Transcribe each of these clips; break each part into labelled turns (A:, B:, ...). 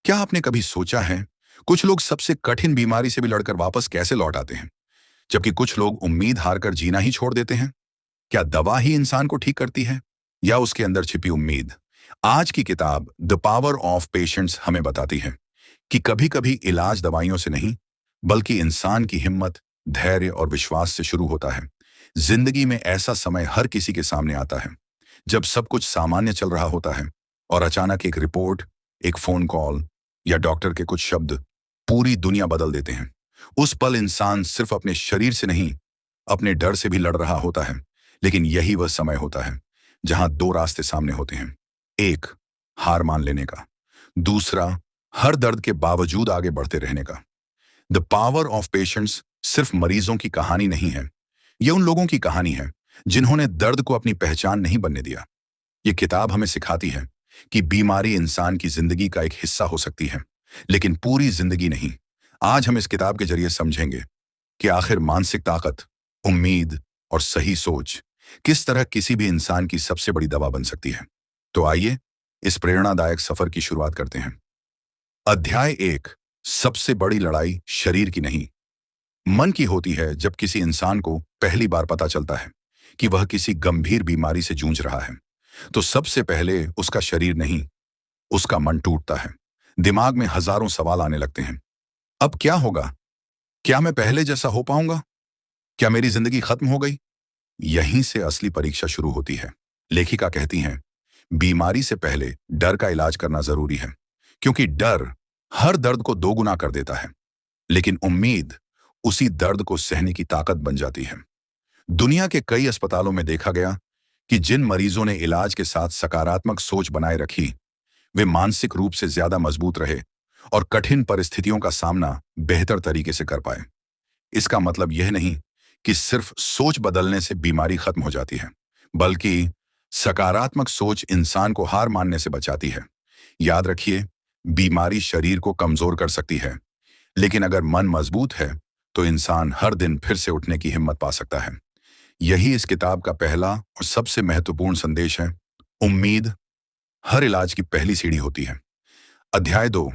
A: क्या आपने कभी सोचा है, कुछ लोग सबसे कठिन बीमारी से भी लड़कर वापस कैसे लौट आते हैं, जबकि कुछ लोग उम्मीद हारकर जीना ही छोड़ देते हैं? क्या दवा ही इंसान को ठीक करती है, या उसके अंदर छिपी उम्मीद? आज की किताब द पावर ऑफ पेशेंस हमें बताती है कि कभी-कभी इलाज दवाइयों से नहीं, बल्कि इंसान की हिम्मत, धैर्य और विश्वास से शुरू होता है। जिंदगी में ऐसा समय हर किसी के सामने आता है, जब सब कुछ सामान्य चल रहा होता है और अचानक एक रिपोर्ट, एक फोन कॉल या डॉक्टर के कुछ शब्द पूरी दुनिया बदल देते हैं। उस पल इंसान सिर्फ अपने शरीर से नहीं, अपने डर से भी लड़ रहा होता है। लेकिन यही वह समय होता है जहां दो रास्ते सामने होते हैं। एक, हार मान लेने का। दूसरा, हर दर्द के बावजूद आगे बढ़ते रहने का। द पावर ऑफ पेशेंस सिर्फ मरीजों की कहानी नहीं है, यह उन लोगों की कहानी है जिन्होंने दर्द को अपनी पहचान नहीं बनने दिया। ये किताब हमें सिखाती है कि बीमारी इंसान की जिंदगी का एक हिस्सा हो सकती है, लेकिन पूरी जिंदगी नहीं। आज हम इस किताब के जरिए समझेंगे कि आखिर मानसिक ताकत, उम्मीद और सही सोच किस तरह किसी भी इंसान की सबसे बड़ी दवा बन सकती है। तो आइए इस प्रेरणादायक सफर की शुरुआत करते हैं। अध्याय 1। सबसे बड़ी लड़ाई शरीर की नहीं, मन की होती है। जब किसी इंसान को पहली बार पता चलता है कि वह किसी गंभीर बीमारी से जूझ रहा है, तो सबसे पहले उसका शरीर नहीं, उसका मन टूटता है। दिमाग में हजारों सवाल आने लगते हैं। अब क्या होगा? क्या मैं पहले जैसा हो पाऊंगा? क्या मेरी जिंदगी खत्म हो गई? यहीं से असली परीक्षा शुरू होती है। लेखिका कहती हैं, बीमारी से पहले डर का इलाज करना जरूरी है, क्योंकि डर हर दर्द को दोगुना कर देता है, लेकिन उम्मीद उसी दर्द को सहने की ताकत बन जाती है। दुनिया के कई अस्पतालों में देखा गया कि जिन मरीजों ने इलाज के साथ सकारात्मक सोच बनाए रखी, वे मानसिक रूप से ज्यादा मजबूत रहे और कठिन परिस्थितियों का सामना बेहतर तरीके से कर पाए। इसका मतलब यह नहीं कि सिर्फ सोच बदलने से बीमारी खत्म हो जाती है, बल्कि सकारात्मक सोच इंसान को हार मानने से बचाती है। याद रखिए, बीमारी शरीर को कमजोर कर सकती है, लेकिन अगर मन मजबूत है तो इंसान हर दिन फिर से उठने की हिम्मत पा सकता है। यही इस किताब का पहला और सबसे महत्वपूर्ण संदेश है। उम्मीद हर इलाज की पहली सीढ़ी होती है। अध्याय 2।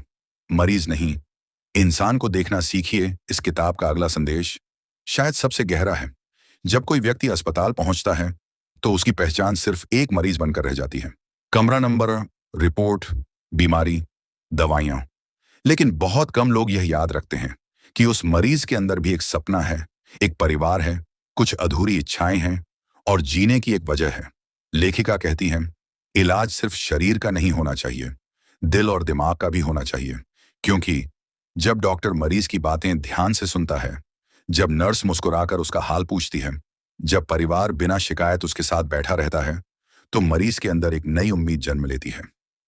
A: मरीज नहीं, इंसान को देखना सीखिए। इस किताब का अगला संदेश शायद सबसे गहरा है। जब कोई व्यक्ति अस्पताल पहुंचता है तो उसकी पहचान सिर्फ एक मरीज बनकर रह जाती है। कमरा नंबर, रिपोर्ट, बीमारी, दवाइयां। लेकिन बहुत कम लोग यह याद रखते हैं कि उस मरीज के अंदर भी एक सपना है, एक परिवार है, कुछ अधूरी इच्छाएं हैं और जीने की एक वजह है। लेखिका कहती है, इलाज सिर्फ शरीर का नहीं होना चाहिए, दिल और दिमाग का भी होना चाहिए। क्योंकि जब डॉक्टर मरीज की बातें ध्यान से सुनता है, जब नर्स मुस्कुराकर उसका हाल पूछती है, जब परिवार बिना शिकायत उसके साथ बैठा रहता है, तो मरीज के अंदर एक नई उम्मीद जन्म लेती है।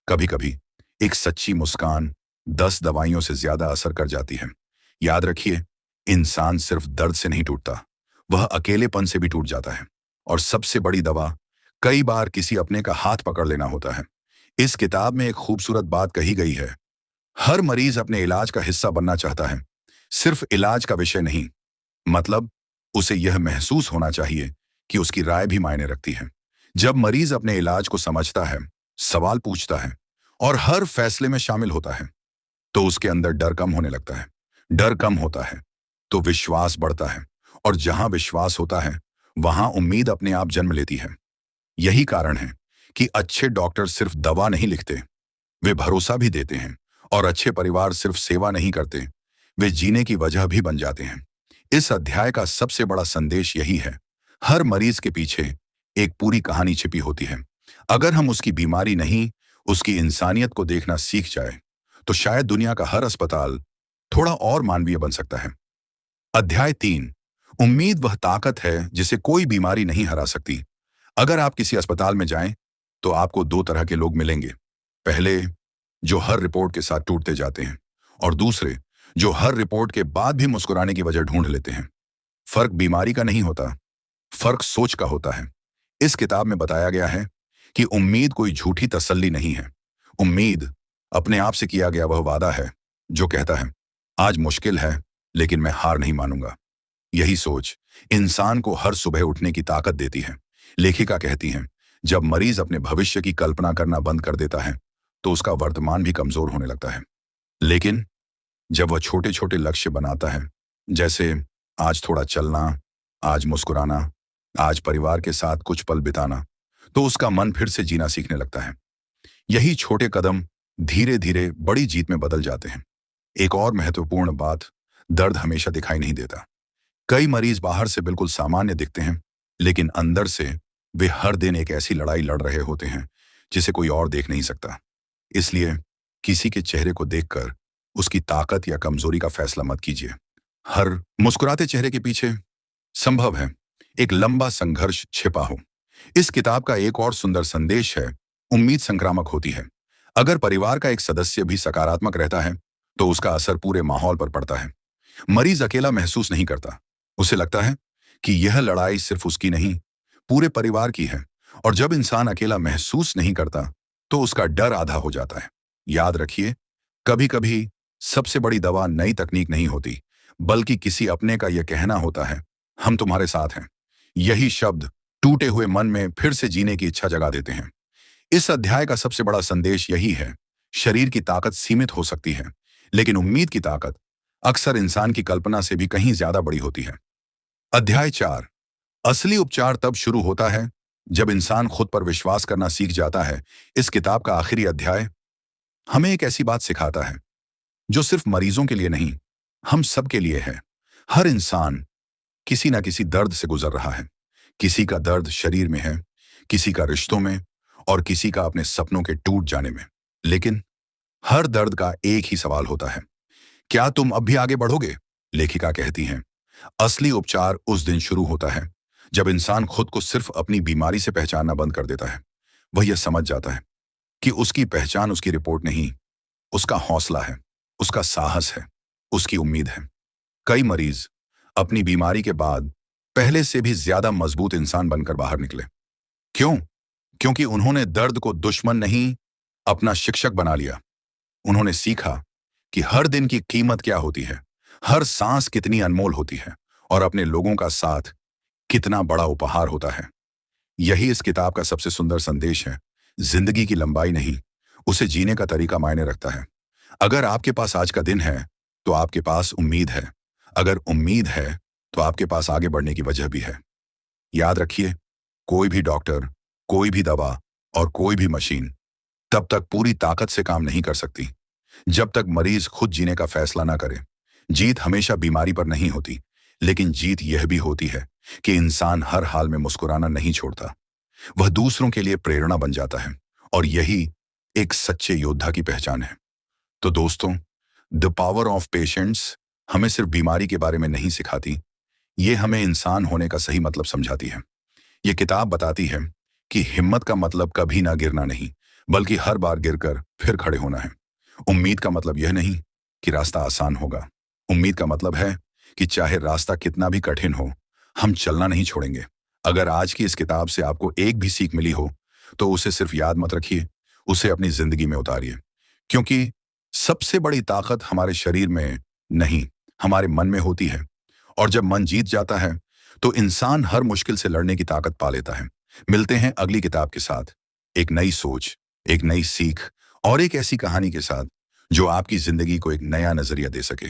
A: कभी कभी एक सच्ची मुस्कान 10 दवाइयों से ज्यादा असर कर जाती है। याद रखिए, इंसान सिर्फ दर्द से नहीं टूटता, वह अकेलेपन से भी टूट जाता है। और सबसे बड़ी दवा कई बार किसी अपने का हाथ पकड़ लेना होता है। इस किताब में एक खूबसूरत बात कही गई है, हर मरीज अपने इलाज का हिस्सा बनना चाहता है, सिर्फ इलाज का विषय नहीं। मतलब उसे यह महसूस होना चाहिए कि उसकी राय भी मायने रखती है। जब मरीज अपने इलाज को समझता है, सवाल पूछता है और हर फैसले में शामिल होता है, तो उसके अंदर डर कम होने लगता है। डर कम होता है तो विश्वास बढ़ता है, और जहां विश्वास होता है वहां उम्मीद अपने आप जन्म लेती है। यही कारण है कि अच्छे डॉक्टर सिर्फ दवा नहीं लिखते, वे भरोसा भी देते हैं। और अच्छे परिवार सिर्फ सेवा नहीं करते, वे जीने की वजह भी बन जाते हैं। इस अध्याय का सबसे बड़ा संदेश यही है, हर मरीज के पीछे एक पूरी कहानी छिपी होती है। अगर हम उसकी बीमारी नहीं, उसकी इंसानियत को देखना सीख जाए, तो शायद दुनिया का हर अस्पताल थोड़ा और मानवीय बन सकता है। अध्याय 3। उम्मीद वह ताकत है जिसे कोई बीमारी नहीं हरा सकती। अगर आप किसी अस्पताल में जाएं, तो आपको दो तरह के लोग मिलेंगे। पहले, जो हर रिपोर्ट के साथ टूटते जाते हैं, और दूसरे, जो हर रिपोर्ट के बाद भी मुस्कुराने की वजह ढूंढ लेते हैं। फर्क बीमारी का नहीं होता, फर्क सोच का होता है। इस किताब में बताया गया है कि उम्मीद कोई झूठी तसल्ली नहीं है। उम्मीद अपने आप से किया गया वह वादा है जो कहता है, आज मुश्किल है लेकिन मैं हार नहीं मानूंगा। यही सोच इंसान को हर सुबह उठने की ताकत देती है। लेखिका कहती हैं, जब मरीज अपने भविष्य की कल्पना करना बंद कर देता है, तो उसका वर्तमान भी कमजोर होने लगता है। लेकिन जब वह छोटे छोटे लक्ष्य बनाता है, जैसे आज थोड़ा चलना, आज मुस्कुराना, आज परिवार के साथ कुछ पल बिताना, तो उसका मन फिर से जीना सीखने लगता है। यही छोटे कदम धीरे धीरे बड़ी जीत में बदल जाते हैं। एक और महत्वपूर्ण बात, दर्द हमेशा दिखाई नहीं देता। कई मरीज बाहर से बिल्कुल सामान्य दिखते हैं, लेकिन अंदर से वे हर दिन एक ऐसी लड़ाई लड़ रहे होते हैं जिसे कोई और देख नहीं सकता। इसलिए किसी के चेहरे को देखकर उसकी ताकत या कमजोरी का फैसला मत कीजिए। हर मुस्कुराते चेहरे के पीछे संभव है एक लंबा संघर्ष छिपा हो। इस किताब का एक और सुंदर संदेश है, उम्मीद संक्रामक होती है। अगर परिवार का एक सदस्य भी सकारात्मक रहता है तो उसका असर पूरे माहौल पर पड़ता है। मरीज अकेला महसूस नहीं करता। उसे लगता है कि यह लड़ाई सिर्फ उसकी नहीं, पूरे परिवार की है। और जब इंसान अकेला महसूस नहीं करता तो उसका डर आधा हो जाता है। याद रखिए, कभी कभी सबसे बड़ी दवा नई तकनीक नहीं होती, बल्कि किसी अपने का यह कहना होता है, हम तुम्हारे साथ हैं। यही शब्द टूटे हुए मन में फिर से जीने की इच्छा जगा देते हैं। इस अध्याय का सबसे बड़ा संदेश यही है, शरीर की ताकत सीमित हो सकती है, लेकिन उम्मीद की ताकत अक्सर इंसान की कल्पना से भी कहीं ज्यादा बड़ी होती है। अध्याय 4, असली उपचार तब शुरू होता है जब इंसान खुद पर विश्वास करना सीख जाता है। इस किताब का आखिरी अध्याय हमें एक ऐसी बात सिखाता है जो सिर्फ मरीजों के लिए नहीं, हम सब के लिए है। हर इंसान किसी ना किसी दर्द से गुजर रहा है। किसी का दर्द शरीर में है, किसी का रिश्तों में, और किसी का अपने सपनों के टूट जाने में। लेकिन हर दर्द का एक ही सवाल होता है, क्या तुम अब भी आगे बढ़ोगे? लेखिका कहती हैं, असली उपचार उस दिन शुरू होता है जब इंसान खुद को सिर्फ अपनी बीमारी से पहचानना बंद कर देता है। वह यह समझ जाता है कि उसकी पहचान उसकी रिपोर्ट नहीं, उसका हौसला है, उसका साहस है, उसकी उम्मीद है। कई मरीज अपनी बीमारी के बाद पहले से भी ज्यादा मजबूत इंसान बनकर बाहर निकले। क्यों? क्योंकि उन्होंने दर्द को दुश्मन नहीं, अपना शिक्षक बना लिया। उन्होंने सीखा कि हर दिन की कीमत क्या होती है, हर सांस कितनी अनमोल होती है, और अपने लोगों का साथ कितना बड़ा उपहार होता है। यही इस किताब का सबसे सुंदर संदेश है। जिंदगी की लंबाई नहीं, उसे जीने का तरीका मायने रखता है। अगर आपके पास आज का दिन है तो आपके पास उम्मीद है। अगर उम्मीद है तो आपके पास आगे बढ़ने की वजह भी है। याद रखिए, कोई भी डॉक्टर, कोई भी दवा और कोई भी मशीन तब तक पूरी ताकत से काम नहीं कर सकती जब तक मरीज खुद जीने का फैसला ना करे। जीत हमेशा बीमारी पर नहीं होती, लेकिन जीत यह भी होती है कि इंसान हर हाल में मुस्कुराना नहीं छोड़ता। वह दूसरों के लिए प्रेरणा बन जाता है, और यही एक सच्चे योद्धा की पहचान है। तो दोस्तों, द पावर ऑफ पेशेंस हमें सिर्फ बीमारी के बारे में नहीं सिखाती, ये हमें इंसान होने का सही मतलब समझाती है। ये किताब बताती है कि हिम्मत का मतलब कभी ना गिरना नहीं, बल्कि हर बार गिरकर फिर खड़े होना है। उम्मीद का मतलब यह नहीं कि रास्ता आसान होगा। उम्मीद का मतलब है कि चाहे रास्ता कितना भी कठिन हो, हम चलना नहीं छोड़ेंगे। अगर आज की इस किताब से आपको एक भी सीख मिली हो, तो उसे सिर्फ याद मत रखिए, उसे अपनी जिंदगी में उतारिए। क्योंकि सबसे बड़ी ताकत हमारे शरीर में नहीं, हमारे मन में होती है। और जब मन जीत जाता है तो इंसान हर मुश्किल से लड़ने की ताकत पा लेता है। मिलते हैं अगली किताब के साथ, एक नई सोच, एक नई सीख और एक ऐसी कहानी के साथ जो आपकी जिंदगी को एक नया नजरिया दे सके।